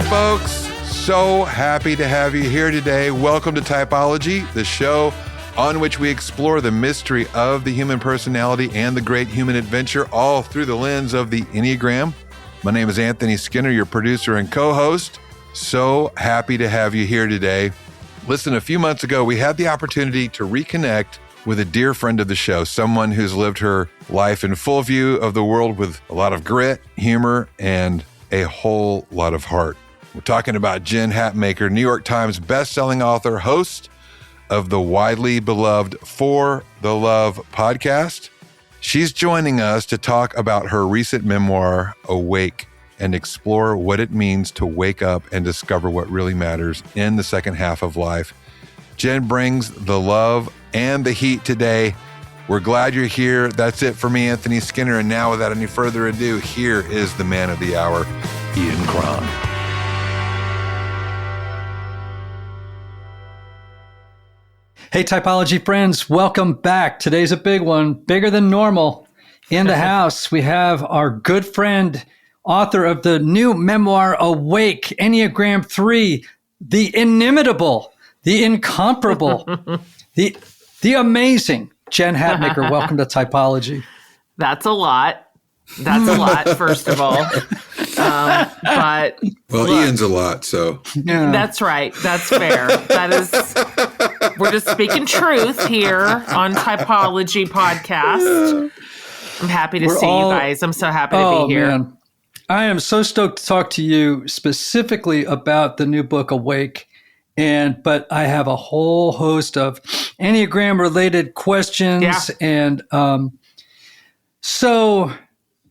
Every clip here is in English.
folks. So happy to have you here today. Welcome to Typology, the show on which we explore the mystery of the human personality and the great human adventure, all through the lens of the Enneagram. My name is Anthony Skinner, your producer and co-host. So happy to have you here today. Listen, a few months ago, we had the opportunity to reconnect with a dear friend of the show, someone who's lived her life in full view of the world with a lot of grit, humor, and a whole lot of heart. We're talking about Jen Hatmaker, New York Times bestselling author, host of the widely beloved For the Love podcast. She's joining us to talk about her recent memoir, Awake, and explore what it means to wake up and discover what really matters in the second half of life. Jen brings the love and the heat today. We're glad you're here. That's it for me, Anthony Skinner. And now, without any further ado, here is the man of the hour, Ian Cron. Hey, Typology friends, welcome back. Today's a big one, bigger than normal. In the house, we have our good friend, author of the new memoir, Awake, Enneagram Three, the inimitable, the incomparable, the amazing Jen Hatmaker. Welcome to Typology. That's a lot. That's a lot, first of all. But well, look, Ian's a lot, so. Yeah. That's right. That's fair. That is, we're just speaking truth here on Typology podcast. I'm happy to see you guys. I'm so happy to be here. Man. I am so stoked to talk to you specifically about the new book, Awake. But I have a whole host of Enneagram related questions. Yeah. And so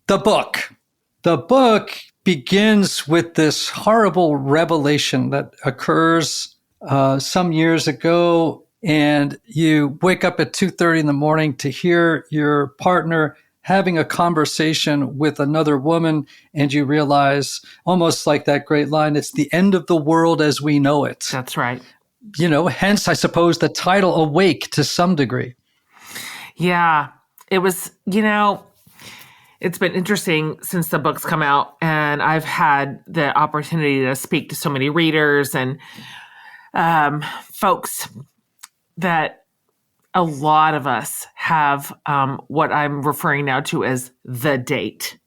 the book begins with this horrible revelation that occurs some years ago. And you wake up at 2:30 in the morning to hear your partner having a conversation with another woman, and you realize, almost like that great line, it's the end of the world as we know it. That's right. You know, hence, I suppose, the title Awake to some degree. Yeah, it was, it's been interesting since the book's come out, and I've had the opportunity to speak to so many readers and folks that a lot of us have what I'm referring now to as the date.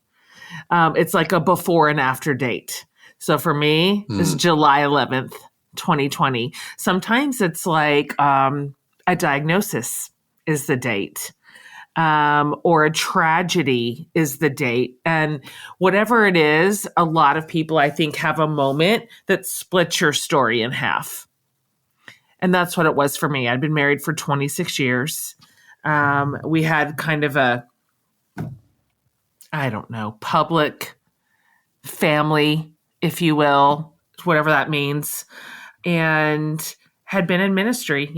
It's like a before and after date. So for me, it's July 11th, 2020. Sometimes it's like a diagnosis is the date, or a tragedy is the date. And whatever it is, a lot of people, I think, have a moment that splits your story in half. And that's what it was for me. I'd been married for 26 years. We had kind of a, public family, if you will, whatever that means, and had been in ministry,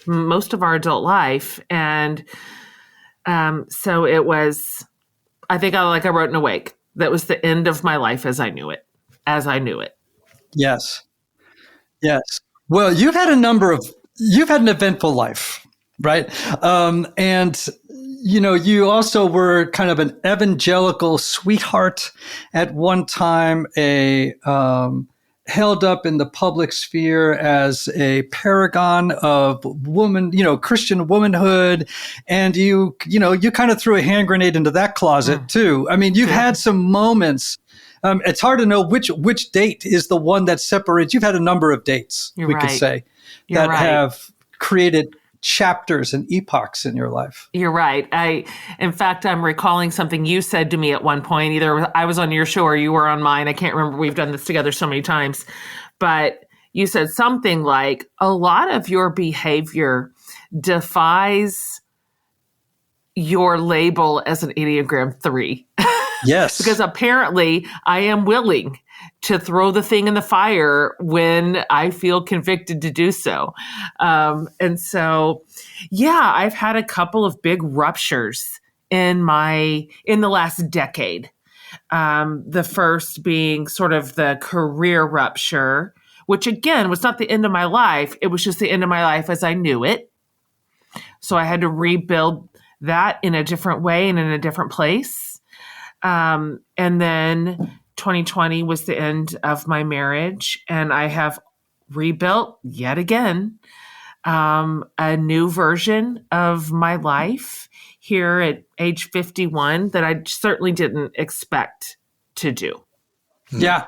most of our adult life. And so it was, I think I wrote in Awake, that was the end of my life as I knew it. Yes. Yes. Well, you've had an eventful life, right? And, you also were kind of an evangelical sweetheart at one time, held up in the public sphere as a paragon of woman, Christian womanhood. And you kind of threw a hand grenade into that closet too. I mean, you've had some moments. It's hard to know which date is the one that separates. You've had a number of dates, could say, that have created chapters and epochs in your life. You're right. In fact, I'm recalling something you said to me at one point. Either I was on your show or you were on mine. I can't remember. We've done this together so many times. But you said something like, a lot of your behavior defies your label as an Enneagram 3. Yes. Because apparently I am willing to throw the thing in the fire when I feel convicted to do so. And so, I've had a couple of big ruptures in the last decade. The first being sort of the career rupture, which again was not the end of my life. It was just the end of my life as I knew it. So I had to rebuild that in a different way and in a different place. And then 2020 was the end of my marriage, and I have rebuilt yet again a new version of my life here at age 51 that I certainly didn't expect to do. Yeah.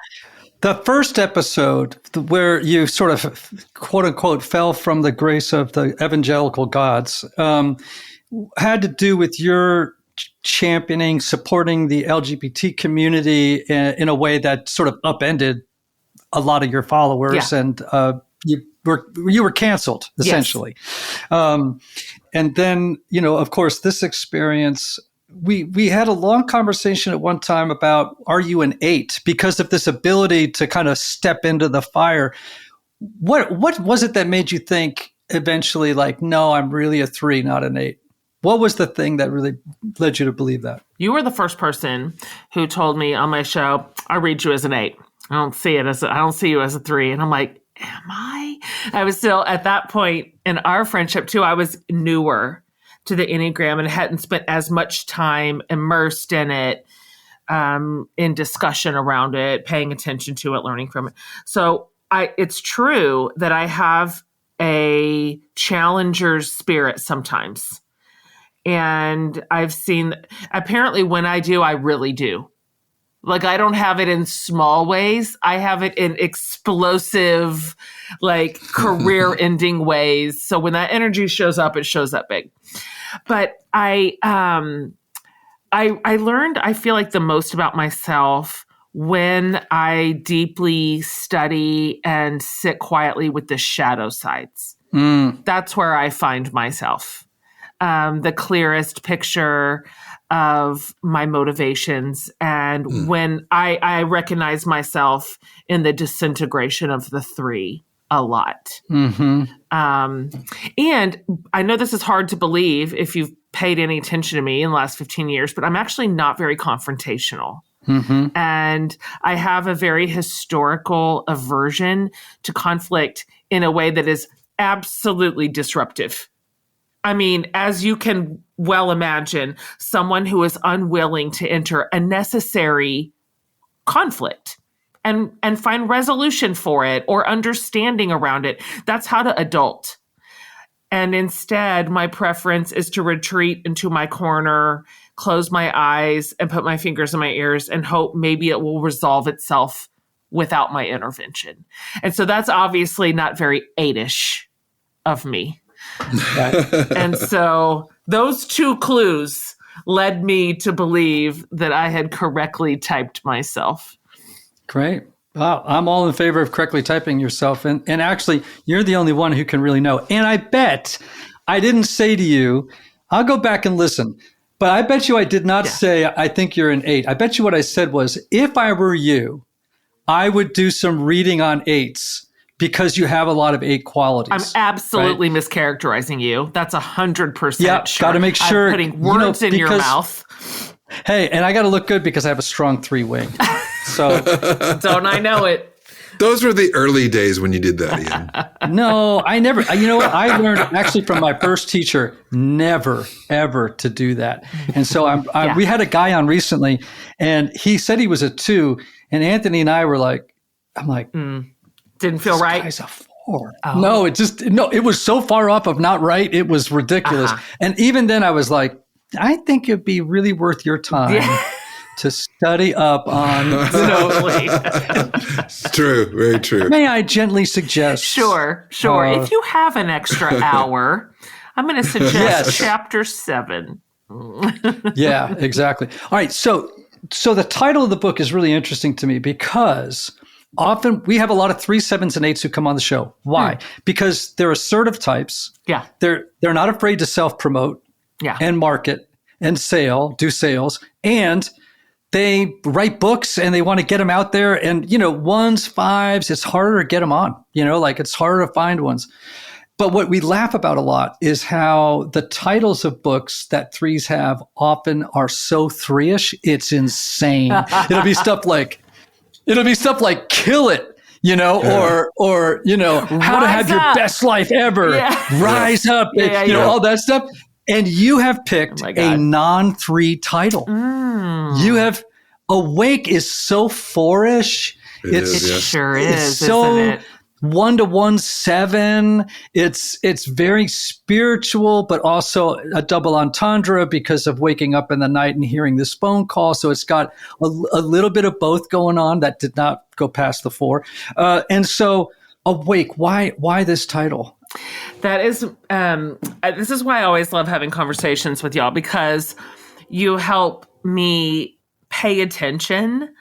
The first episode where you sort of, quote unquote, fell from the grace of the evangelical gods had to do with your championing, supporting the LGBT community in a way that sort of upended a lot of your followers, and you were canceled essentially. Yes. And then, of course, this experience. We had a long conversation at one time about, are you an 8? Because of this ability to kind of step into the fire. What was it that made you think eventually, like, no, I'm really a 3, not an 8? What was the thing that really led you to believe that? You were the first person who told me on my show, I read you as an 8. I don't see you as a 3. And I'm like, am I? I was still at that point in our friendship too. I was newer to the Enneagram and hadn't spent as much time immersed in it, in discussion around it, paying attention to it, learning from it. So it's true that I have a challenger's spirit sometimes. And I've seen, apparently when I do, I really do. Like, I don't have it in small ways. I have it in explosive, like, career-ending ways. So when that energy shows up, it shows up big. But I learned, I feel like, the most about myself when I deeply study and sit quietly with the shadow sides. That's where I find myself. The clearest picture of my motivations, and when I recognize myself in the disintegration of the 3 a lot. Mm-hmm. And I know this is hard to believe if you've paid any attention to me in the last 15 years, but I'm actually not very confrontational. Mm-hmm. And I have a very historical aversion to conflict in a way that is absolutely disruptive. I mean, as you can well imagine, someone who is unwilling to enter a necessary conflict and find resolution for it or understanding around it, that's how to adult. And instead, my preference is to retreat into my corner, close my eyes, and put my fingers in my ears and hope maybe it will resolve itself without my intervention. And so that's obviously not very 8-ish of me. And so those 2 clues led me to believe that I had correctly typed myself. Great. Wow. I'm all in favor of correctly typing yourself. And actually, you're the only one who can really know. And I bet I didn't say to you, I'll go back and listen, but I bet you I did not say, I think you're an 8. I bet you what I said was, if I were you, I would do some reading on 8s. Because you have a lot of 8 qualities. I'm absolutely mischaracterizing you. That's 100% yeah, sure. Got to make sure. I'm putting words in your mouth. Hey, and I got to look good because I have a strong 3 wing. So don't I know it? Those were the early days when you did that, Ian. No, I never. You know what? I learned actually from my first teacher, never, ever to do that. And so we had a guy on recently, and he said he was a 2, and Anthony and I were like, I'm like, didn't feel right. Guy's a 4. Oh. No, it was so far off of not right. It was ridiculous. And even then I was like, I think it'd be really worth your time to study up on. It's true. Very true. May I gently suggest? Sure. If you have an extra hour, I'm going to suggest chapter 7. Yeah, exactly. All right. So the title of the book is really interesting to me because often we have a lot of 3, 7s, and 8s who come on the show. Why? Because they're assertive types. Yeah. They're not afraid to self-promote and market and do sales. And they write books and they want to get them out there. And, 1s, 5s, it's harder to get them on. It's harder to find ones. But what we laugh about a lot is how the titles of books that 3s have often are so 3-ish. It's insane. It'll be stuff like Kill It, or How to Have Your Best Life Ever, Rise Up, all that stuff. And you have picked a non-3 title. You have Awake is so fourish. It sure is, so isn't it? 1-to-1-7. It's very spiritual, but also a double entendre because of waking up in the night and hearing this phone call. So it's got a little bit of both going on that did not go past the 4. And so Awake, why this title? That is, this is why I always love having conversations with y'all, because you help me pay attention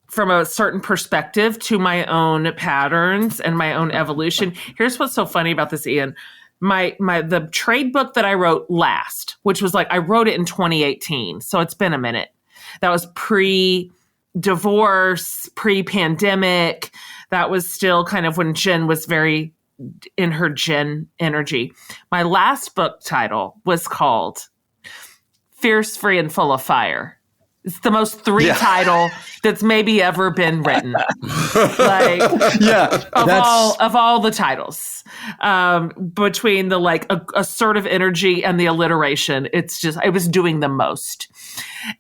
from a certain perspective to my own patterns and my own evolution. Here's what's so funny about this, Ian. The trade book that I wrote last, which was I wrote it in 2018. So it's been a minute. That was pre-divorce, pre-pandemic. That was still kind of when Jen was very in her Jen energy. My last book title was called Fierce, Free, and Full of Fire. It's the most 3 title that's maybe ever been written. Of all the titles, between the assertive energy and the alliteration, it was doing the most.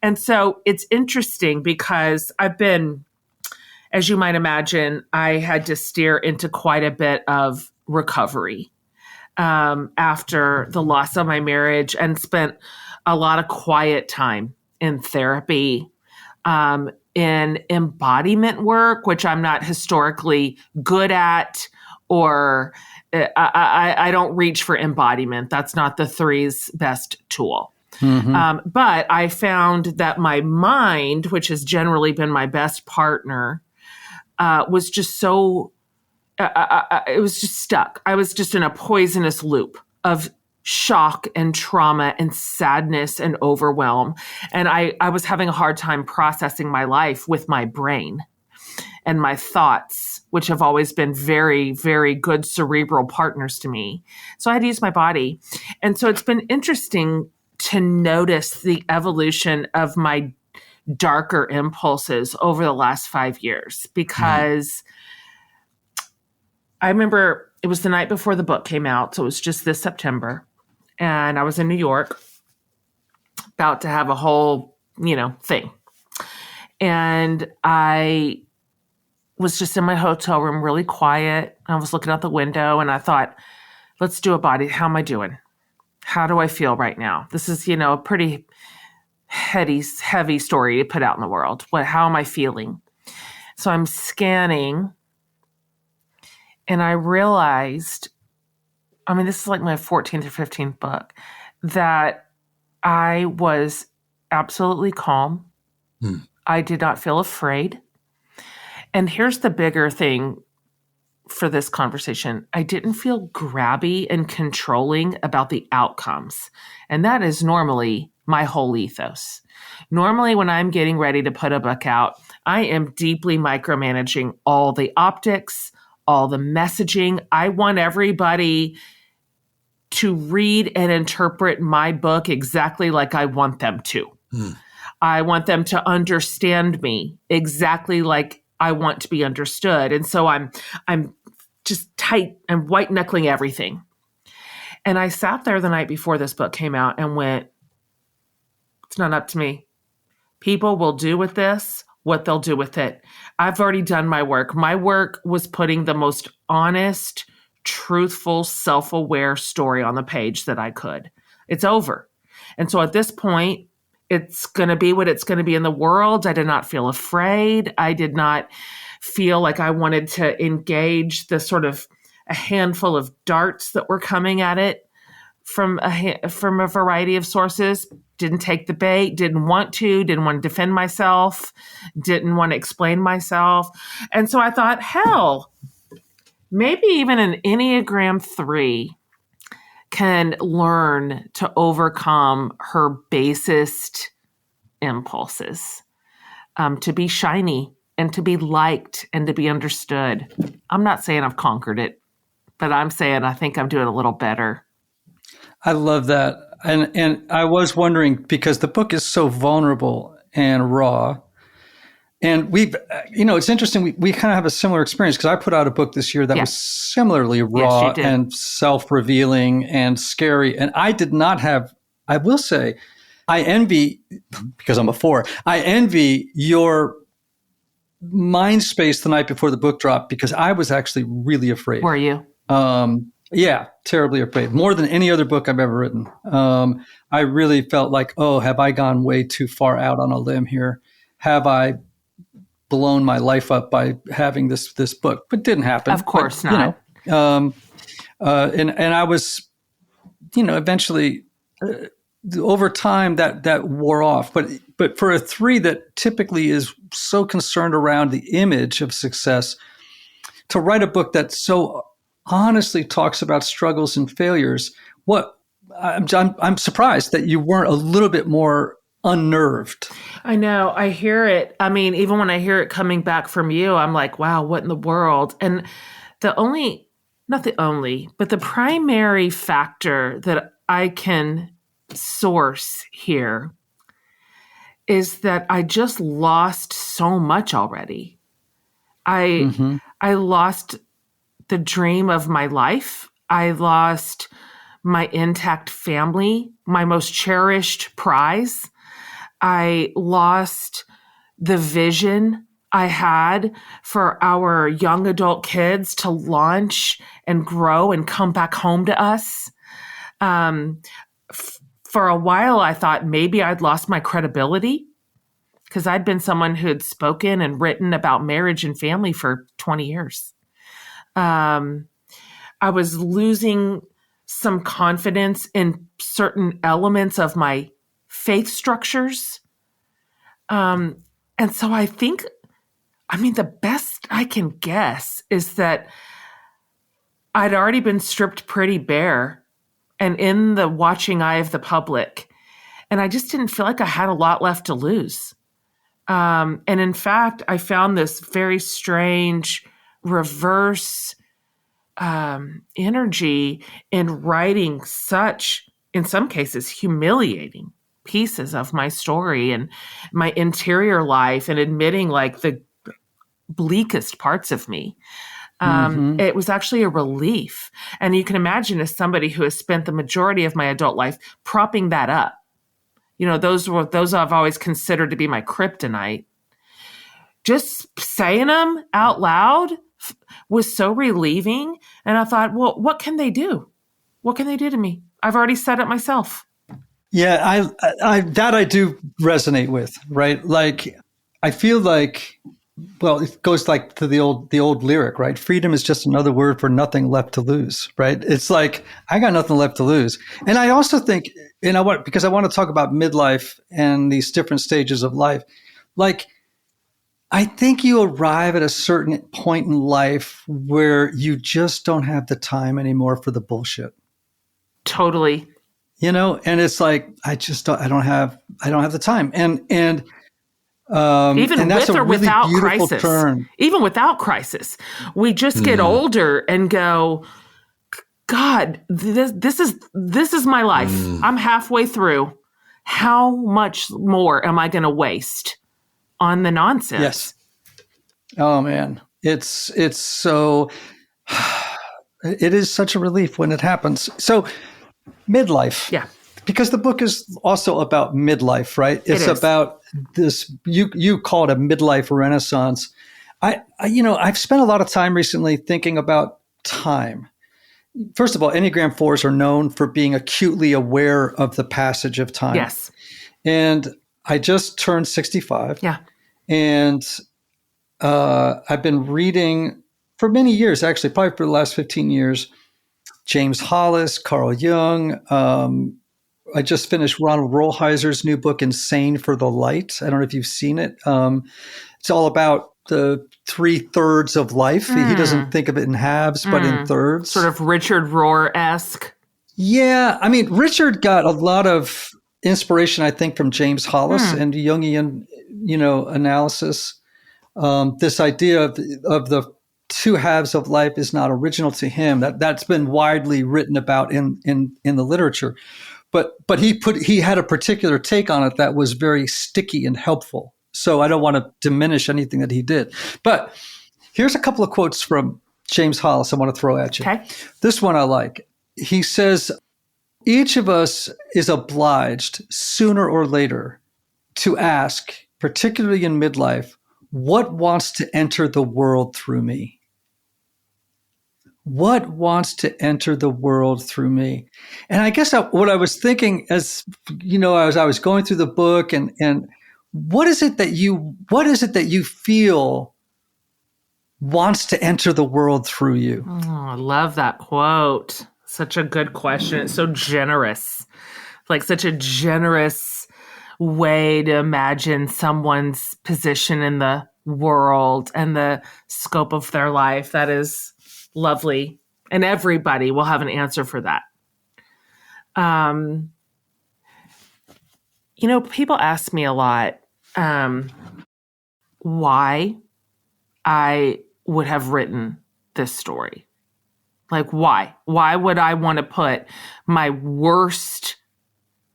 And so it's interesting because I've been, as you might imagine, I had to steer into quite a bit of recovery after the loss of my marriage, and spent a lot of quiet time in therapy, in embodiment work, which I'm not historically good at, or I don't reach for embodiment. That's not the 3's best tool. Mm-hmm. But I found that my mind, which has generally been my best partner, was just so, it was just stuck. I was just in a poisonous loop of shock and trauma and sadness and overwhelm. And I was having a hard time processing my life with my brain and my thoughts, which have always been very, very good cerebral partners to me. So I had to use my body. And so it's been interesting to notice the evolution of my darker impulses over the last 5 years, because I remember it was the night before the book came out. So it was just this September. And I was in New York, about to have a whole, thing. And I was just in my hotel room, really quiet. I was looking out the window and I thought, let's do a body. How am I doing? How do I feel right now? This is, a pretty heavy story to put out in the world. How am I feeling? So I'm scanning and I realized, this is my 14th or 15th book, that I was absolutely calm. I did not feel afraid. And here's the bigger thing for this conversation. I didn't feel grabby and controlling about the outcomes. And that is normally my whole ethos. Normally, when I'm getting ready to put a book out, I am deeply micromanaging all the optics, all the messaging. I want everybody to read and interpret my book exactly like I want them to. I want them to understand me exactly like I want to be understood. And so I'm just tight and white knuckling everything. And I sat there the night before this book came out and went, it's not up to me. People will do with this what they'll do with it. I've already done my work. My work was putting the most honest, truthful, self-aware story on the page that I could. It's over. And so at this point, it's going to be what it's going to be in the world. I did not feel afraid. I did not feel like I wanted to engage the sort of a handful of darts that were coming at it from a variety of sources. Didn't take the bait, didn't want to defend myself, didn't want to explain myself. And so I thought, hell, maybe even an Enneagram 3 can learn to overcome her basest impulses, to be shiny and to be liked and to be understood. I'm not saying I've conquered it, but I'm saying I think I'm doing a little better. I love that. And I was wondering, because the book is so vulnerable and raw, and we've, it's interesting. We kind of have a similar experience, because I put out a book this year that was similarly raw and self-revealing and scary. And I did not have, I will say, I envy, because I'm a 4, I envy your mind space the night before the book dropped, because I was actually really afraid. Were you? Yeah, terribly afraid. More than any other book I've ever written. I really felt like, oh, have I gone way too far out on a limb here? Have I blown my life up by having this book? But it didn't happen. Of course but, not. And I was, eventually over time that wore off. But for a 3 that typically is so concerned around the image of success, to write a book that so honestly talks about struggles and failures, I'm surprised that you weren't a little bit more unnerved. I know. I hear it. I mean, even when I hear it coming back from you, I'm like, wow, what in the world? And not the only, but the primary factor that I can source here is that I just lost so much already. I lost the dream of my life. I lost my intact family, my most cherished prize. I lost the vision I had for our young adult kids to launch and grow and come back home to us. For a while, I thought maybe I'd lost my credibility, because I'd been someone who had spoken and written about marriage and family for 20 years. I was losing some confidence in certain elements of my faith structures. And so I think, the best I can guess is that I'd already been stripped pretty bare and in the watching eye of the public. And I just didn't feel like I had a lot left to lose. And in fact, I found this very strange reverse energy in writing such, in some cases, humiliating pieces of my story and my interior life, and admitting like the bleakest parts of me. It was actually a relief. And you can imagine, as somebody who has spent the majority of my adult life propping that up, those I've always considered to be my kryptonite. Just saying them out loud was so relieving. And I thought, well, what can they do? What can they do to me? I've already said it myself. Yeah, I do resonate with, right? Like, I feel like, well, it goes like to the old lyric, right? Freedom is just another word for nothing left to lose, right? It's like, I got nothing left to lose. And I also think, because I want to talk about midlife and these different stages of life, like, I think you arrive at a certain point in life where you just don't have the time anymore for the bullshit. Totally. And it's like, I don't have the time. And even and that's with or really without beautiful crisis, turn. even without crisis, we just get older and go, God, this is my life. I'm halfway through. How much more am I going to waste on the nonsense? Yes. Oh man, it's so. It is such a relief when it happens. So, midlife. Yeah. Because the book is also about midlife, right? It's about this, you call it a midlife renaissance. I've spent a lot of time recently thinking about time. First of all, Enneagram 4s are known for being acutely aware of the passage of time. Yes. And I just turned 65. Yeah. And I've been reading for many years, actually, probably for the last 15 years, James Hollis, Carl Jung. I just finished Ronald Rolheiser's new book, Insane for the Light. I don't know if you've seen it. It's all about the 3/3 of life. He doesn't think of it in halves, but in thirds. Sort of Richard Rohr-esque. Yeah. Richard got a lot of inspiration, I think, from James Hollis and Jungian, analysis. This idea of the two halves of life is not original to him. That's been widely written about in the literature. But he had a particular take on it that was very sticky and helpful. So I don't want to diminish anything that he did. But here's a couple of quotes from James Hollis I want to throw at you. Okay. This one I like. He says, each of us is obliged sooner or later to ask, particularly in midlife, what wants to enter the world through me? What wants to enter the world through me? And I guess what I was thinking as I was going through the book, and what is it that you feel wants to enter the world through you? Oh, I love that quote. Such a good question. It's so generous, like such a generous way to imagine someone's position in the world and the scope of their life. That is lovely. And everybody will have an answer for that. People ask me a lot why I would have written this story. Like, why? Why would I want to put my worst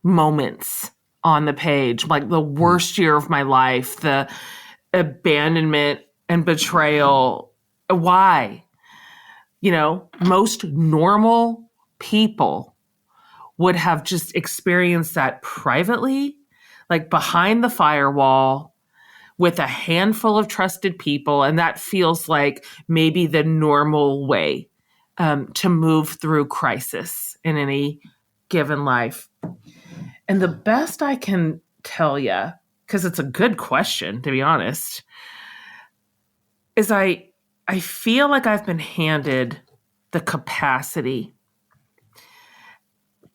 moments on the page, like the worst year of my life, the abandonment and betrayal? Why? Most normal people would have just experienced that privately, like behind the firewall with a handful of trusted people. And that feels like maybe the normal way to move through crisis in any given life. And the best I can tell you, because it's a good question, to be honest, is I feel like I've been handed the capacity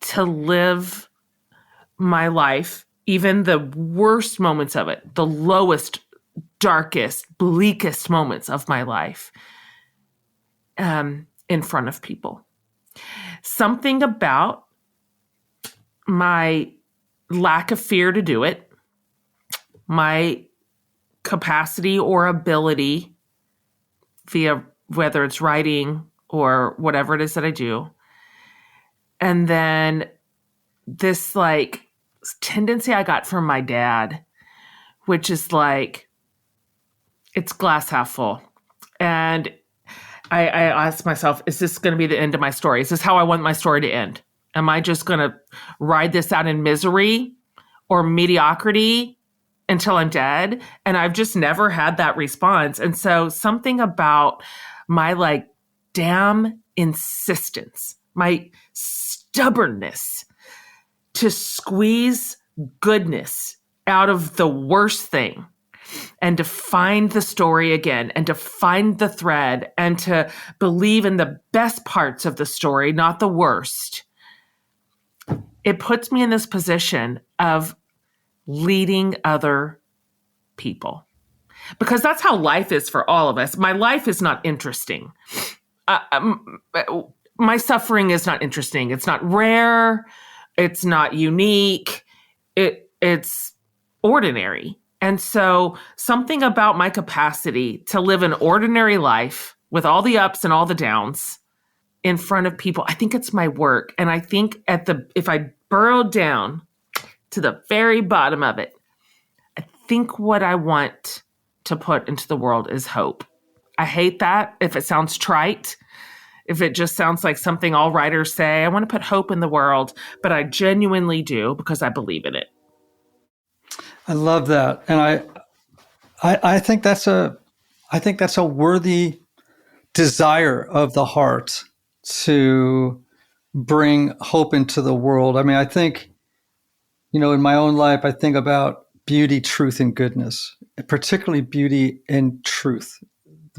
to live my life, even the worst moments of it, the lowest, darkest, bleakest moments of my life, in front of people. Something about my lack of fear to do it, my capacity or ability via whether it's writing or whatever it is that I do. And then this tendency I got from my dad, which is it's glass half full. And I asked myself, is this going to be the end of my story? Is this how I want my story to end? Am I just going to ride this out in misery or mediocrity until I'm dead? And I've just never had that response. And so something about my damn insistence, my stubbornness to squeeze goodness out of the worst thing and to find the story again and to find the thread and to believe in the best parts of the story, not the worst. It puts me in this position of leading other people, because that's how life is for all of us. My life is not interesting. My suffering is not interesting. It's not rare. It's not unique. It's ordinary. And so something about my capacity to live an ordinary life with all the ups and all the downs in front of people, I think it's my work. And I think if I burrowed down to the very bottom of it, I think what I want to put into the world is hope. I hate that if it sounds trite, if it just sounds like something all writers say. I want to put hope in the world, but I genuinely do, because I believe in it. I love that. And I think that's a worthy desire of the heart to bring hope into the world. I mean, I think, in my own life, I think about beauty, truth, and goodness, particularly beauty and truth.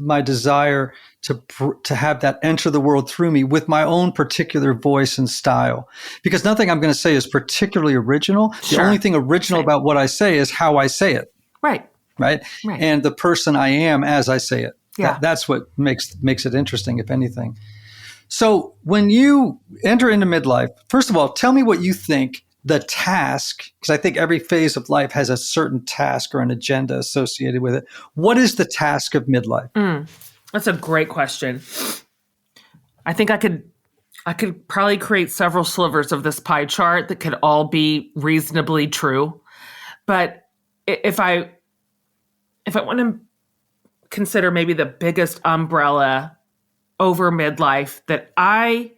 My desire to have that enter the world through me with my own particular voice and style, because nothing I'm going to say is particularly original. Sure. The only thing original about what I say is how I say it. Right. And the person I am as I say it. Yeah. That's what makes it interesting, if anything. So when you enter into midlife, first of all, tell me what you think the task, because I think every phase of life has a certain task or an agenda associated with it. What is the task of midlife? That's a great question. I think I could probably create several slivers of this pie chart that could all be reasonably true. But if I want to consider maybe the biggest umbrella over midlife that I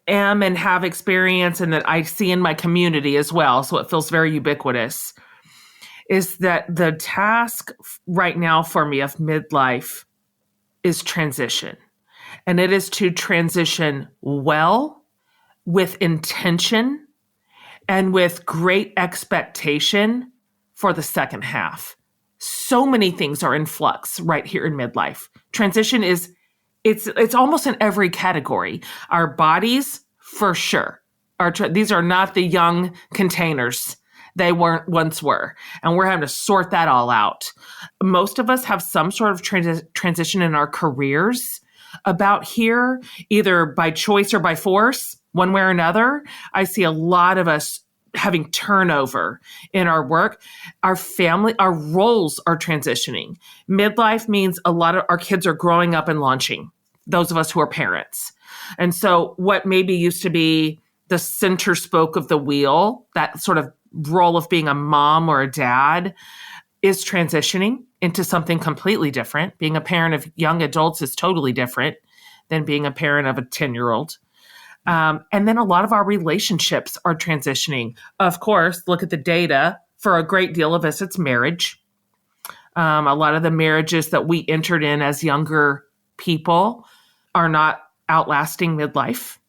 am and have experience and that I see in my community as well, so it feels very ubiquitous, is that the task right now for me of midlife is transition. And it is to transition well, with intention, and with great expectation for the second half. So many things are in flux right here in midlife. Transition is, it's almost in every category. Our bodies, for sure. These are not the young containers they once were. And we're having to sort that all out. Most of us have some sort of transition in our careers about here, either by choice or by force, one way or another. I see a lot of us having turnover in our work. Our family, our roles are transitioning. Midlife means a lot of our kids are growing up and launching, those of us who are parents. And so what maybe used to be the center spoke of the wheel, that sort of role of being a mom or a dad, is transitioning into something completely different. Being a parent of young adults is totally different than being a parent of a 10-year-old. And then a lot of our relationships are transitioning. Of course, look at the data. For a great deal of us, it's marriage. A lot of the marriages that we entered in as younger people are not outlasting midlife.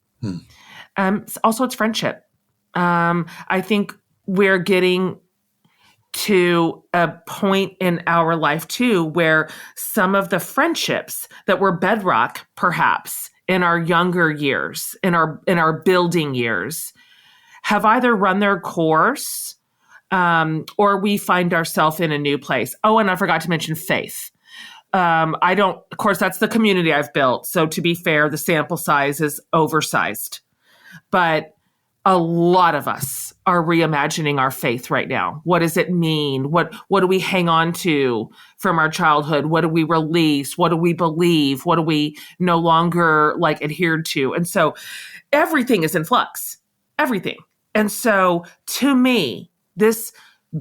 Also, it's friendship. I think we're getting to a point in our life too, where some of the friendships that were bedrock, perhaps in our younger years, in our building years, have either run their course, or we find ourselves in a new place. Oh, and I forgot to mention faith. Of course, that's the community I've built. So to be fair, the sample size is oversized, but a lot of us are reimagining our faith right now. What does it mean? What do we hang on to from our childhood? What do we release? What do we believe? What do we no longer adhere to? And so everything is in flux, everything. And so to me, this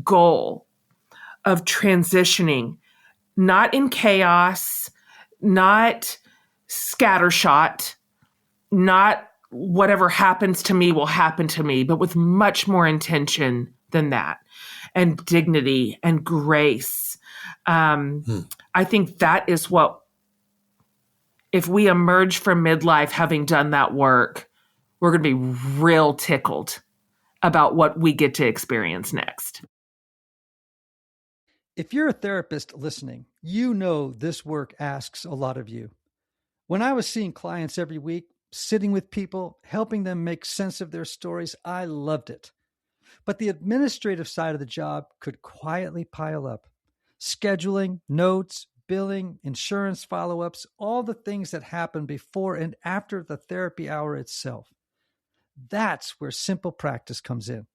goal of transitioning, not in chaos, not scattershot, not whatever happens to me will happen to me, but with much more intention than that, and dignity and grace. I think that is what, if we emerge from midlife having done that work, we're going to be real tickled about what we get to experience next. If you're a therapist listening, you know this work asks a lot of you. When I was seeing clients every week, sitting with people, helping them make sense of their stories, I loved it. But the administrative side of the job could quietly pile up. Scheduling, notes, billing, insurance follow-ups, all the things that happen before and after the therapy hour itself. That's where Simple Practice comes in.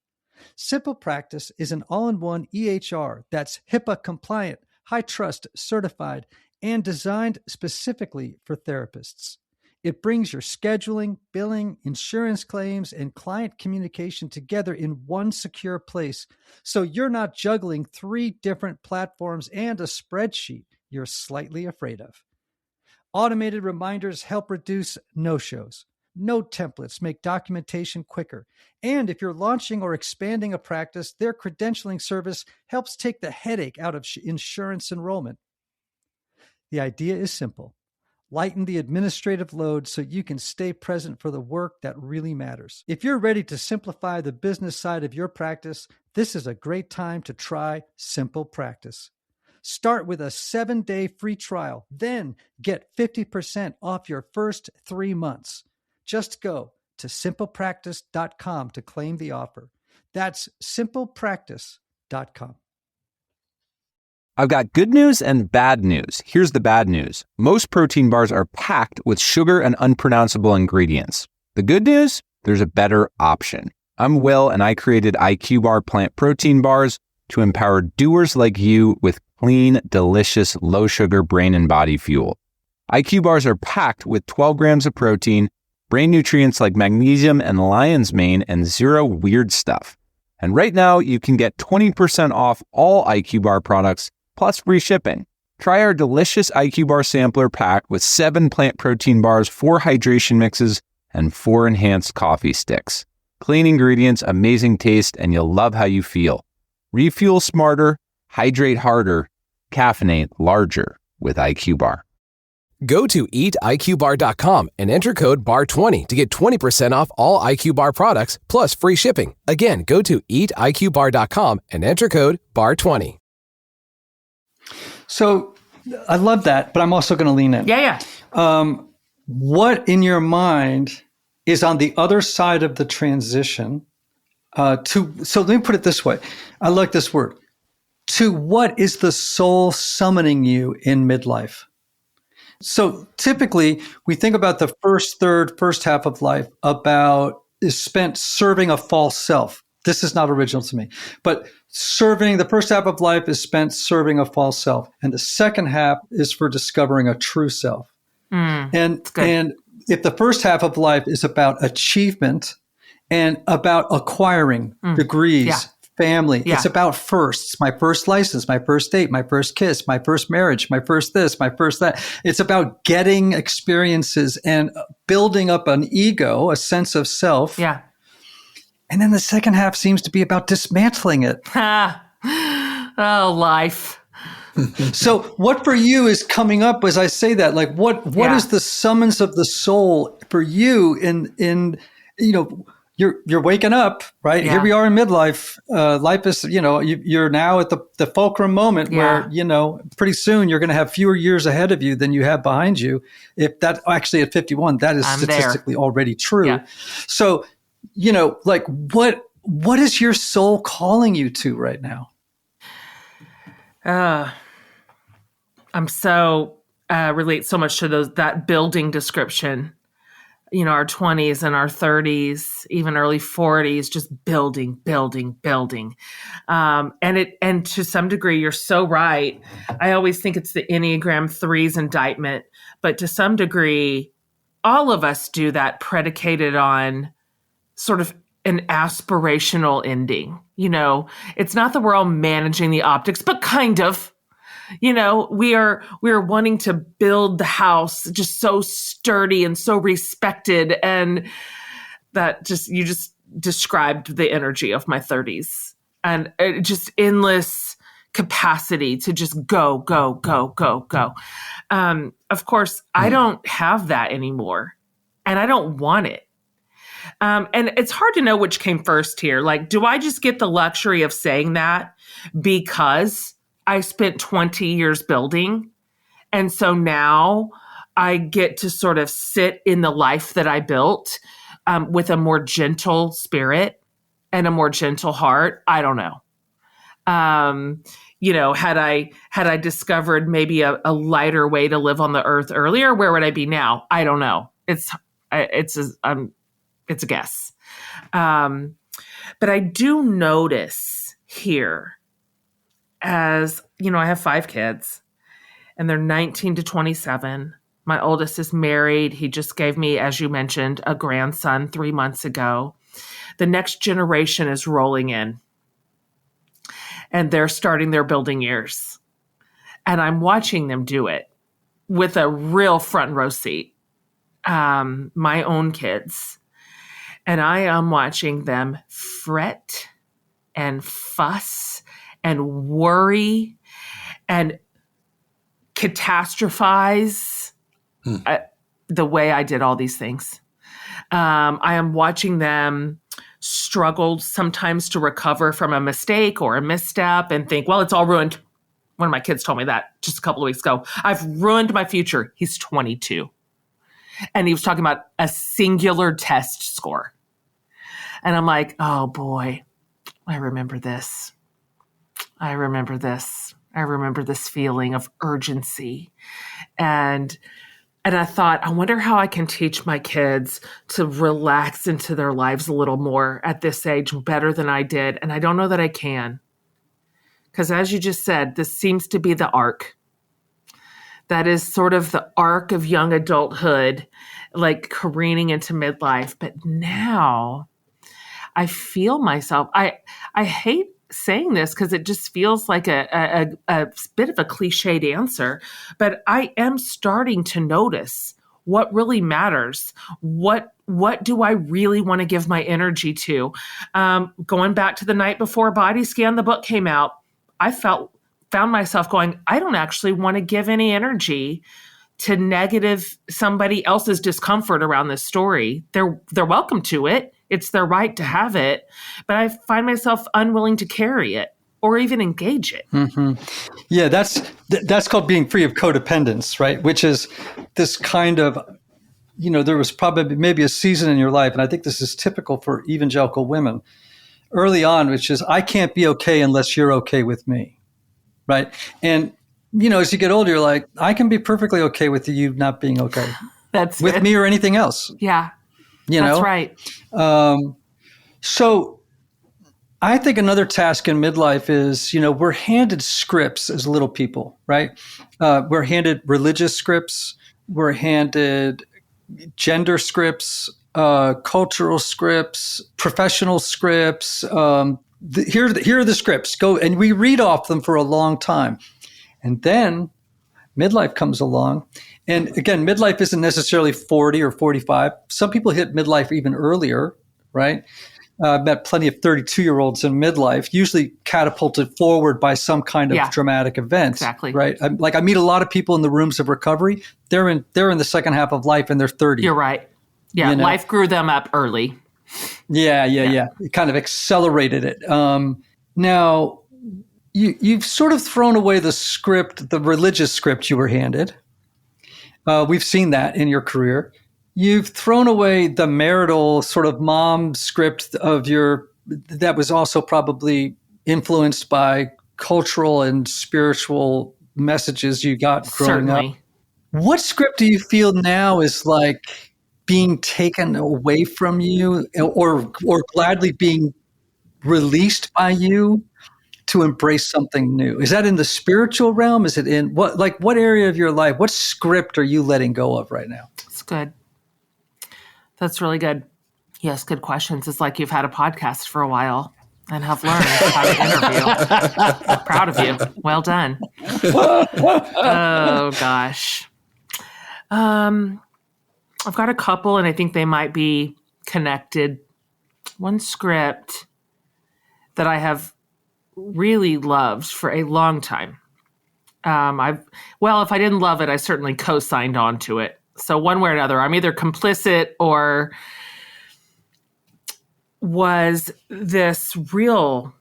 Simple Practice is an all-in-one EHR that's HIPAA compliant, high trust, certified, and designed specifically for therapists. It brings your scheduling, billing, insurance claims, and client communication together in one secure place, so you're not juggling 3 different platforms and a spreadsheet you're slightly afraid of. Automated reminders help reduce no-shows. Note templates make documentation quicker. And if you're launching or expanding a practice, their credentialing service helps take the headache out of insurance enrollment. The idea is simple. Lighten the administrative load so you can stay present for the work that really matters. If you're ready to simplify the business side of your practice, this is a great time to try Simple Practice. Start with a 7-day free trial, then get 50% off your first 3 months. Just go to simplepractice.com to claim the offer. That's simplepractice.com. I've got good news and bad news. Here's the bad news. Most protein bars are packed with sugar and unpronounceable ingredients. The good news? There's a better option. I'm Will, and I created IQ Bar plant protein bars to empower doers like you with clean, delicious, low-sugar brain and body fuel. IQ bars are packed with 12 grams of protein, brain nutrients like magnesium and lion's mane, and 0 weird stuff. And right now, you can get 20% off all IQ Bar products plus free shipping. Try our delicious IQ Bar sampler pack with 7 plant protein bars, 4 hydration mixes, and 4 enhanced coffee sticks. Clean ingredients, amazing taste, and you'll love how you feel. Refuel smarter, hydrate harder, caffeinate larger with IQ Bar. Go to eatiqbar.com and enter code BAR20 to get 20% off all IQ Bar products plus free shipping. Again, go to eatiqbar.com and enter code BAR20. So I love that, but I'm also going to lean in. Yeah. What in your mind is on the other side of the transition so let me put it this way. I like this word. To what is the soul summoning you in midlife? So typically we think about the first half of life is spent serving a false self. This is not original to me, but the first half of life is spent serving a false self. And the second half is for discovering a true self. And if the first half of life is about achievement and about acquiring degrees, family, it's about firsts, my first license, my first date, my first kiss, my first marriage, my first this, my first that. It's about getting experiences and building up an ego, a sense of self. Yeah. And then the second half seems to be about dismantling it. Oh, life. So what for you is coming up as I say that? Like what is the summons of the soul for you in you're waking up, right? Yeah. Here we are in midlife. Life is, you're now at the fulcrum moment where, pretty soon you're going to have fewer years ahead of you than you have behind you. If that actually at 51, that is statistically already true. Yeah. So, like what is your soul calling you to right now? I'm so relate so much to that building description. Our 20s and our 30s, even early 40s, just building. And to some degree, you're so right. I always think it's the Enneagram Three's indictment, but to some degree, all of us do that predicated on sort of an aspirational ending. It's not that we're all managing the optics, but kind of. We are wanting to build the house just so sturdy and so respected. And that you just described the energy of my 30s and just endless capacity to just go. Of course, I don't have that anymore and I don't want it. And it's hard to know which came first here. Like, do I just get the luxury of saying that because I spent 20 years building. And so now I get to sort of sit in the life that I built with a more gentle spirit and a more gentle heart. I don't know. Had I discovered maybe a lighter way to live on the earth earlier, where would I be now? I don't know. It's a guess. But I do notice here, as I have 5 kids and they're 19 to 27. My oldest is married. He just gave me, as you mentioned, a grandson 3 months ago. The next generation is rolling in and they're starting their building years. And I'm watching them do it with a real front row seat. My own kids. And I am watching them fret and fuss and worry and catastrophize the way I did all these things. I am watching them struggle sometimes to recover from a mistake or a misstep and think, well, it's all ruined. One of my kids told me that just a couple of weeks ago. I've ruined my future. He's 22. And he was talking about a singular test score. And I'm like, oh boy, I remember this. I remember this feeling of urgency. And I thought, I wonder how I can teach my kids to relax into their lives a little more at this age better than I did. And I don't know that I can. Because as you just said, this seems to be the arc. That is sort of the arc of young adulthood, like careening into midlife. But now I feel myself, I hate saying this because it just feels like a bit of a cliched answer, but I am starting to notice what really matters? What do I really want to give my energy to? Going back to the night before Body Scan, the book came out, I found myself going, I don't actually want to give any energy to negative somebody else's discomfort around this story. They're welcome to it. It's their right to have it, but I find myself unwilling to carry it or even engage it. Mm-hmm. Yeah, that's called being free of codependence, right? Which is this kind of, there was probably maybe a season in your life, and I think this is typical for evangelical women early on, which is, I can't be okay unless you're okay with me, right? And, as you get older, you're like, I can be perfectly okay with you not being okay That's with it. me or anything else. Yeah, that's right. So I think another task in midlife is, we're handed scripts as little people, right? We're handed religious scripts. We're handed gender scripts, cultural scripts, professional scripts. Here are the scripts. Go, and we read off them for a long time. And then midlife comes along. And again, midlife isn't necessarily 40 or 45. Some people hit midlife even earlier, right? I've met plenty of 32-year-olds in midlife, usually catapulted forward by some kind of dramatic event. Exactly. Right. I meet a lot of people in the rooms of recovery. They're in the second half of life and they're 30. You're right. Yeah. Life grew them up early. Yeah. It kind of accelerated it. Now, you've sort of thrown away the script, the religious script you were handed. We've seen that in your career. You've thrown away the marital sort of mom script that was also probably influenced by cultural and spiritual messages you got growing up. What script do you feel now is like being taken away from you or gladly being released by you to embrace something new? Is that in the spiritual realm? Is it in what area of your life? What script are you letting go of right now? It's good. That's really good. Yes, good questions. It's like you've had a podcast for a while and have learned how to interview. I'm proud of you. Well done. Oh, gosh. I've got a couple, and I think they might be connected. One script that I have really loved for a long time. If I didn't love it, I certainly co-signed on to it. So one way or another, I'm either complicit or was this real,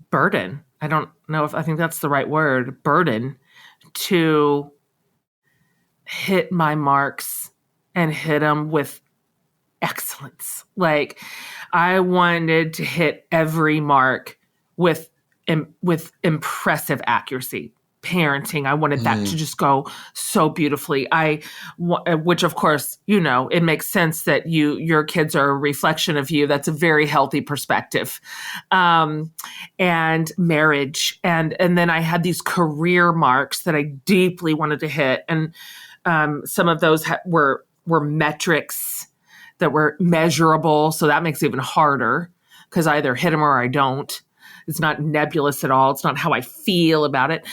burden. I don't know I think that's the right word, burden, to hit my marks and hit them with excellence. Like I wanted to hit every mark with impressive accuracy. Parenting, I wanted that to just go so beautifully. Which of course, it makes sense that your kids are a reflection of you. That's a very healthy perspective. And marriage, and then I had these career marks that I deeply wanted to hit, and some of those were metrics that were measurable. So that makes it even harder because I either hit them or I don't. It's not nebulous at all. It's not how I feel about it.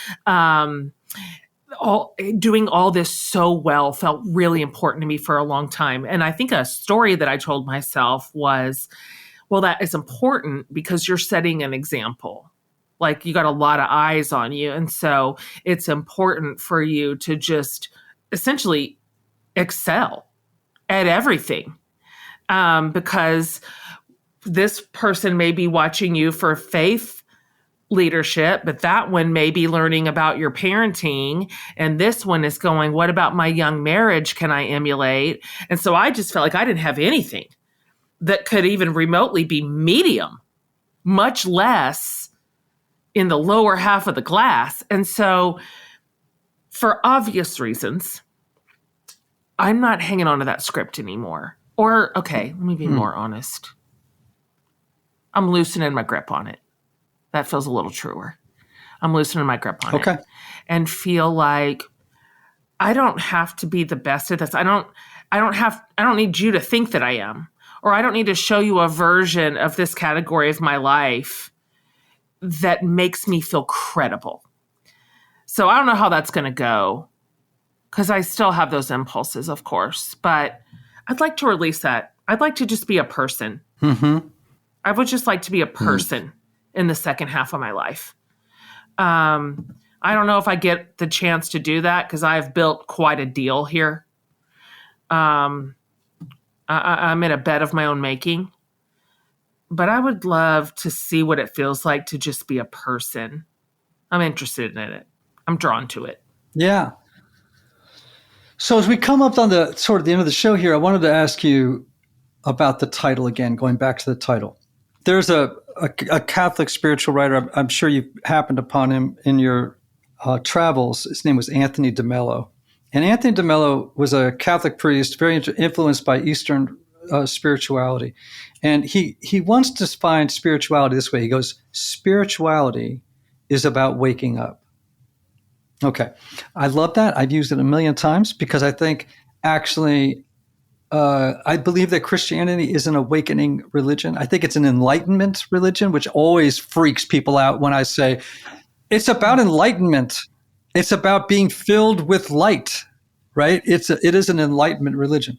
Doing all this so well felt really important to me for a long time. And I think a story that I told myself was, that is important because you're setting an example. Like you got a lot of eyes on you. And so it's important for you to just essentially excel at everything. Because this person may be watching you for faith leadership, but that one may be learning about your parenting. And this one is going, what about my young marriage can I emulate? And so I just felt like I didn't have anything that could even remotely be medium, much less in the lower half of the glass. And so for obvious reasons, I'm not hanging on to that script anymore. Or, okay, let me be more honest. I'm loosening my grip on it. That feels a little truer. I'm loosening my grip on it. And feel like I don't have to be the best at this. I don't need you to think that I am, or I don't need to show you a version of this category of my life that makes me feel credible. So I don't know how that's going to go, because I still have those impulses, of course, but I'd like to release that. I'd like to just be a person. Mm-hmm. I would just like to be a person in the second half of my life. I don't know if I get the chance to do that because I've built quite a deal here. I'm in a bed of my own making, but I would love to see what it feels like to just be a person. I'm interested in it. I'm drawn to it. Yeah. So as we come up on the sort of the end of the show here, I wanted to ask you about the title again, going back to the title. There's a Catholic spiritual writer. I'm sure you've happened upon him in your travels. His name was Anthony DeMello. And Anthony DeMello was a Catholic priest, very influenced by Eastern spirituality. And he once defined spirituality this way. He goes, spirituality is about waking up. Okay. I love that. I've used it a million times because I think actually I believe that Christianity is an awakening religion. I think it's an enlightenment religion, which always freaks people out when I say it's about enlightenment. It's about being filled with light, right? It is an enlightenment religion.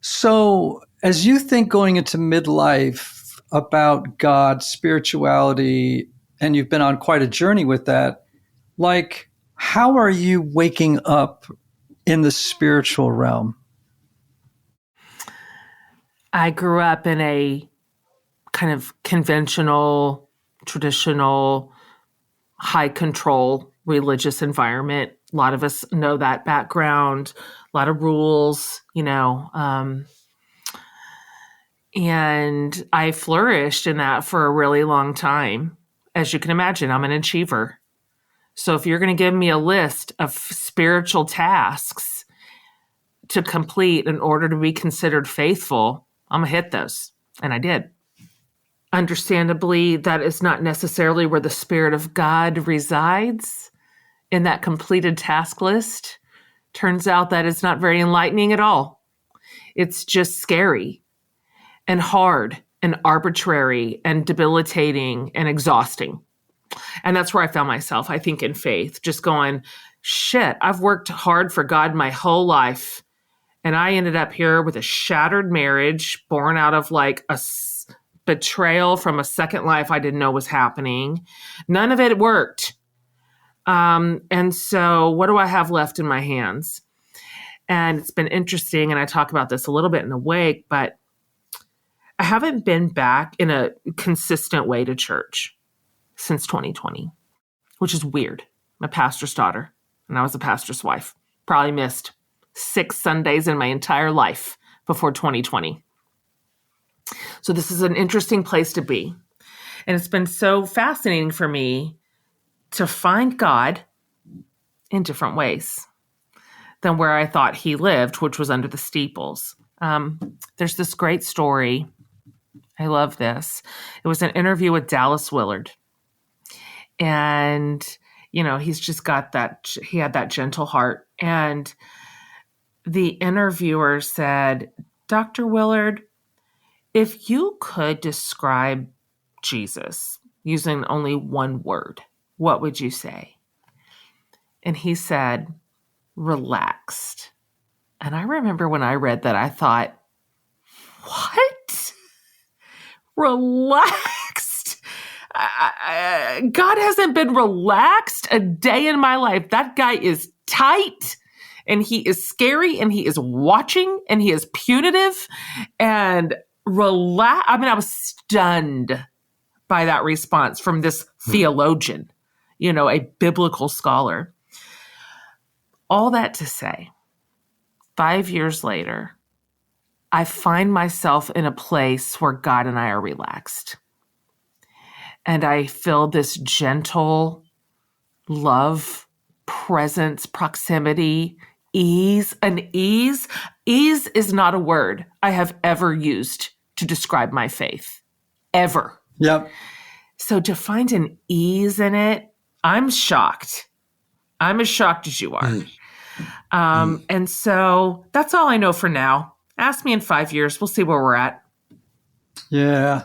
So as you think going into midlife about God, spirituality, and you've been on quite a journey with that, like, how are you waking up in the spiritual realm? I grew up in a kind of conventional, traditional, high control religious environment. A lot of us know that background, a lot of rules, and I flourished in that for a really long time. As you can imagine, I'm an achiever. So if you're going to give me a list of spiritual tasks to complete in order to be considered faithful, I'm going to hit those. And I did. Understandably, that is not necessarily where the Spirit of God resides in that completed task list. Turns out that it's not very enlightening at all. It's just scary and hard and arbitrary and debilitating and exhausting. And that's where I found myself, I think, in faith, just going, shit, I've worked hard for God my whole life. And I ended up here with a shattered marriage born out of like a betrayal from a second life I didn't know was happening. None of it worked. And so what do I have left in my hands? And it's been interesting. And I talk about this a little bit in the wake, but I haven't been back in a consistent way to church since 2020, which is weird. I'm a pastor's daughter and I was a pastor's wife. Probably missed 6 Sundays in my entire life before 2020. So this is an interesting place to be. And it's been so fascinating for me to find God in different ways than where I thought he lived, which was under the steeples. There's this great story. I love this. It was an interview with Dallas Willard. And, he's just got he had that gentle heart. And the interviewer said, Dr. Willard, if you could describe Jesus using only one word, what would you say? And he said, relaxed. And I remember when I read that, I thought, what? Relaxed? God hasn't been relaxed a day in my life. That guy is tight. And he is scary, and he is watching, and he is punitive, and I was stunned by that response from this theologian, a biblical scholar. All that to say, 5 years later, I find myself in a place where God and I are relaxed. And I feel this gentle love, presence, proximity, ease. And ease is not a word I have ever used to describe my faith, ever. Yep. So to find an ease in it, I'm shocked. I'm as shocked as you are. And so that's all I know for now. Ask me in 5 years. We'll see where we're at. Yeah.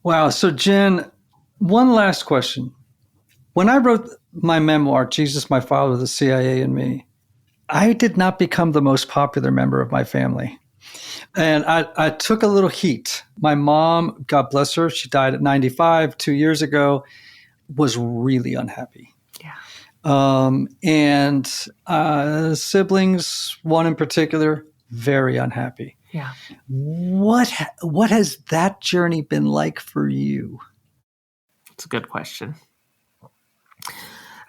Wow. So Jen, one last question. When I wrote my memoir, Jesus, My Father, the CIA and Me, I did not become the most popular member of my family. And I took a little heat. My mom, God bless her, she died at 95 2 years ago, was really unhappy. Yeah. And siblings, one in particular, very unhappy. Yeah. What has that journey been like for you? It's a good question.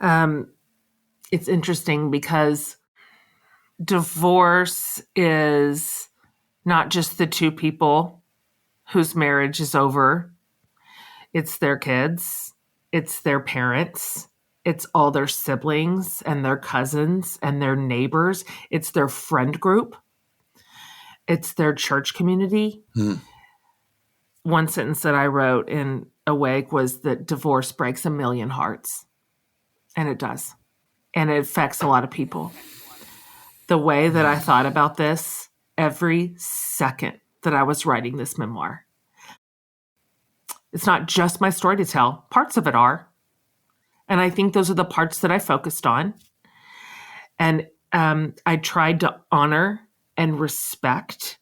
It's interesting because divorce is not just the two people whose marriage is over. It's their kids. It's their parents. It's all their siblings and their cousins and their neighbors. It's their friend group. It's their church community. One sentence that I wrote in Awake was that divorce breaks a million hearts. And it does. And it affects a lot of people. The way that I thought about this every second that I was writing this memoir. It's not just my story to tell. Parts of it are. And I think those are the parts that I focused on. And I tried to honor and respect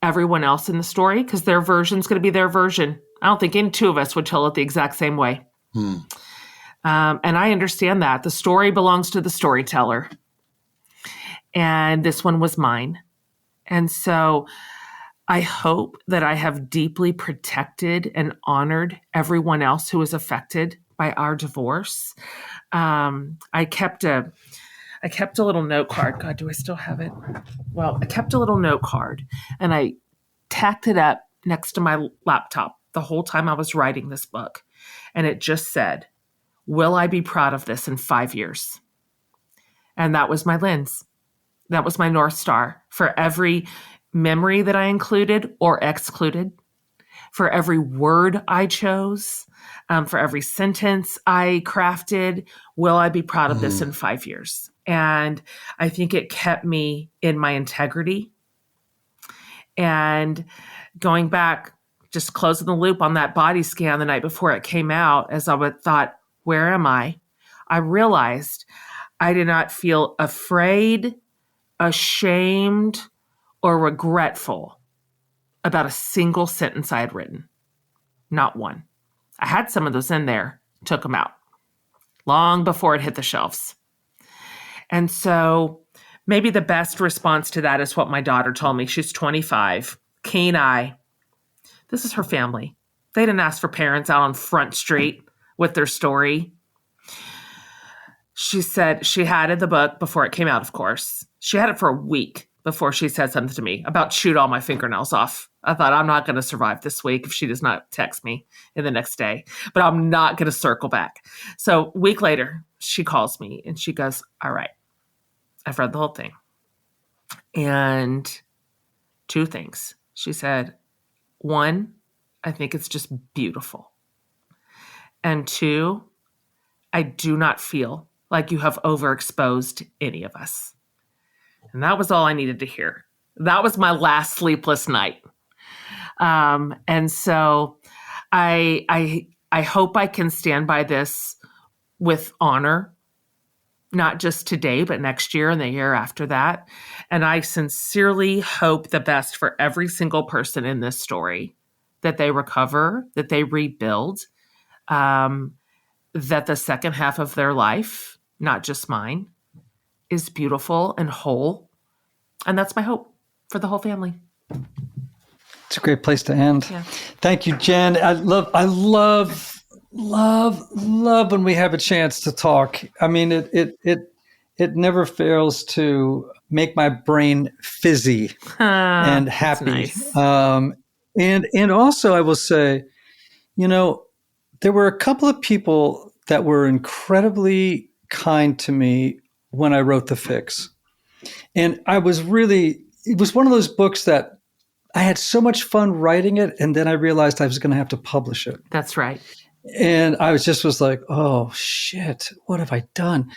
everyone else in the story because their version's going to be their version. I don't think any two of us would tell it the exact same way. And I understand that. The story belongs to the storyteller. And this one was mine. And so I hope that I have deeply protected and honored everyone else who was affected by our divorce. I kept a little note card. God, do I still have it? Well, I kept a little note card and I tacked it up next to my laptop the whole time I was writing this book. And it just said, will I be proud of this in 5 years? And that was my lens. That was my North Star for every memory that I included or excluded, for every word I chose, for every sentence I crafted. Will I be proud of this in 5 years? And I think it kept me in my integrity. And going back, just closing the loop on that body scan the night before it came out, as I thought, where am I? I realized I did not feel afraid, ashamed, or regretful about a single sentence I had written. Not one. I had some of those in there, took them out long before it hit the shelves. And so maybe the best response to that is what my daughter told me. She's 25, keen eye. This is her family. They didn't ask for parents out on Front Street with their story. She said she had in the book before it came out, of course. She had it for a week before she said something to me about shoot all my fingernails off. I thought, I'm not going to survive this week if she does not text me in the next day, but I'm not going to circle back. So a week later, she calls me and she goes, all right, I've read the whole thing. And two things. She said, one, I think it's just beautiful. And two, I do not feel like you have overexposed any of us. And that was all I needed to hear. That was my last sleepless night. And so I hope I can stand by this with honor, not just today, but next year and the year after that. And I sincerely hope the best for every single person in this story, that they recover, that they rebuild, that the second half of their life, not just mine, is beautiful and whole. And that's my hope for the whole family. It's a great place to end. Yeah. Thank you, Jen. I love when we have a chance to talk. I mean, it never fails to make my brain fizzy and happy. Nice. And also I will say, there were a couple of people that were incredibly kind to me when I wrote The Fix. And it was one of those books that I had so much fun writing it. And then I realized I was going to have to publish it. That's right. And I was like, oh shit, what have I done?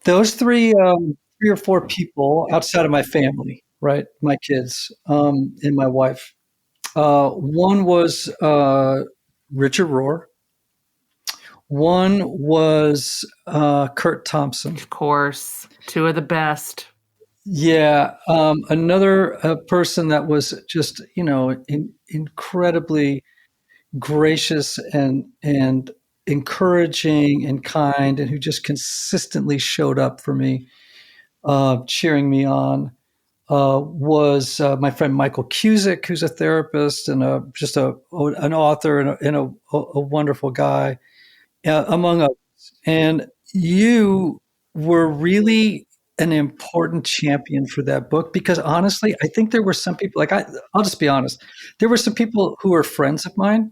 Those three or four people outside of my family, right? My kids, and my wife. One was Richard Rohr. One was Kurt Thompson. Of course, two of the best. Yeah. Another person that was just, incredibly gracious and encouraging and kind, and who just consistently showed up for me, cheering me on, was my friend Michael Cusick, who's a therapist and an author and a wonderful guy, among others. And you were really an important champion for that book, because honestly, I think there were some people, I'll just be honest, there were some people who were friends of mine,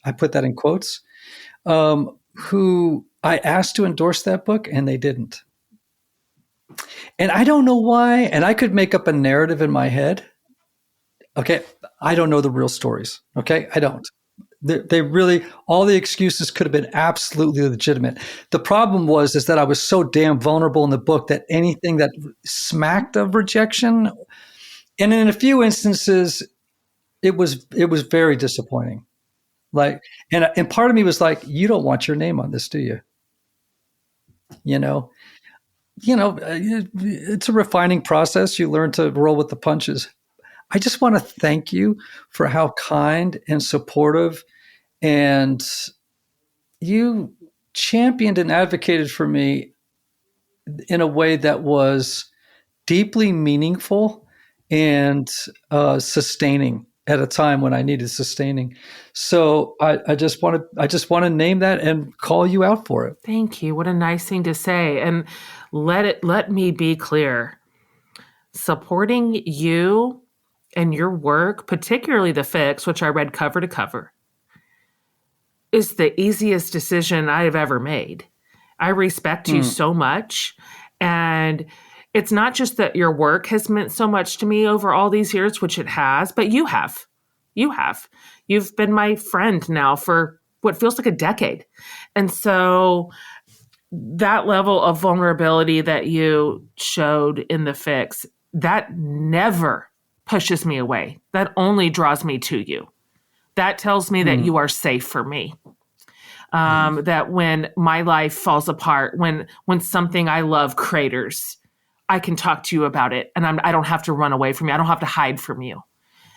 I put that in quotes, who I asked to endorse that book and they didn't. And I don't know why, and I could make up a narrative in my head. Okay, I don't know the real stories. Okay, I don't. They really, all the excuses could have been absolutely legitimate. The problem is that I was so damn vulnerable in the book that anything that smacked of rejection, and in a few instances, it was very disappointing. And part of me was like, you don't want your name on this, do you? It's a refining process. You learn to roll with the punches. I just want to thank you for how kind and supportive, and you championed and advocated for me in a way that was deeply meaningful and sustaining at a time when I needed sustaining. So I just want to name that and call you out for it. Thank you. What a nice thing to say. And let me be clear. Supporting you and your work, particularly the fix, which I read cover to cover, is the easiest decision I have ever made. I respect you so much. And it's not just that your work has meant so much to me over all these years, which it has, but you have. You've been my friend now for what feels like a decade. And so that level of vulnerability that you showed in the fix, that never pushes me away. That only draws me to you. That tells me that you are safe for me. That when my life falls apart, when something I love craters, I can talk to you about it, and I don't have to run away from you. I don't have to hide from you.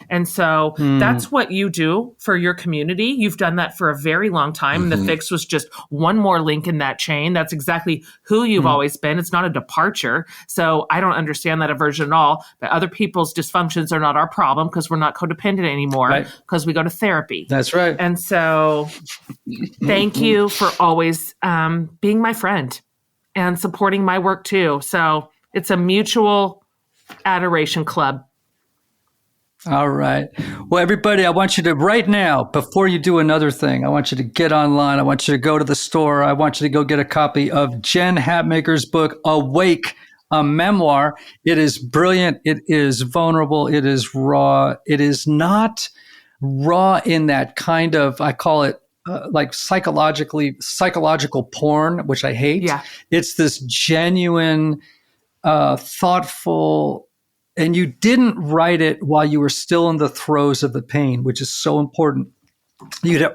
And so that's what you do for your community. You've done that for a very long time. And the fix was just one more link in that chain. That's exactly who you've always been. It's not a departure. So I don't understand that aversion at all. But other people's dysfunctions are not our problem, because we're not codependent anymore, because we go to therapy. That's right. And so thank you for always being my friend and supporting my work too. So it's a mutual adoration club. All right. Well, everybody, I want you to, right now, before you do another thing, I want you to get online. I want you to go to the store. I want you to go get a copy of Jen Hatmaker's book, Awake, a memoir. It is brilliant. It is vulnerable. It is raw. It is not raw in that kind of, I call it like psychological porn, which I hate. Yeah. It's this genuine, thoughtful, and you didn't write it while you were still in the throes of the pain, which is so important. It had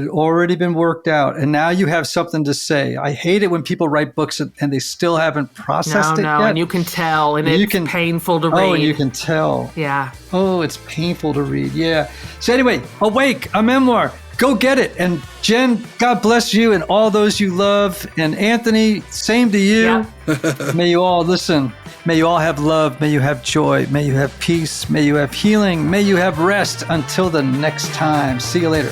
already been worked out, and now you have something to say. I hate it when people write books and they still haven't processed it yet. And you can tell, and it's painful to read. Oh, and you can tell. Yeah. Oh, it's painful to read. Yeah. So anyway, Awake, a memoir. Go get it. And Jen, God bless you and all those you love. And Anthony, same to you. Yeah. May you all listen. May you all have love. May you have joy. May you have peace. May you have healing. May you have rest. Until the next time. See you later.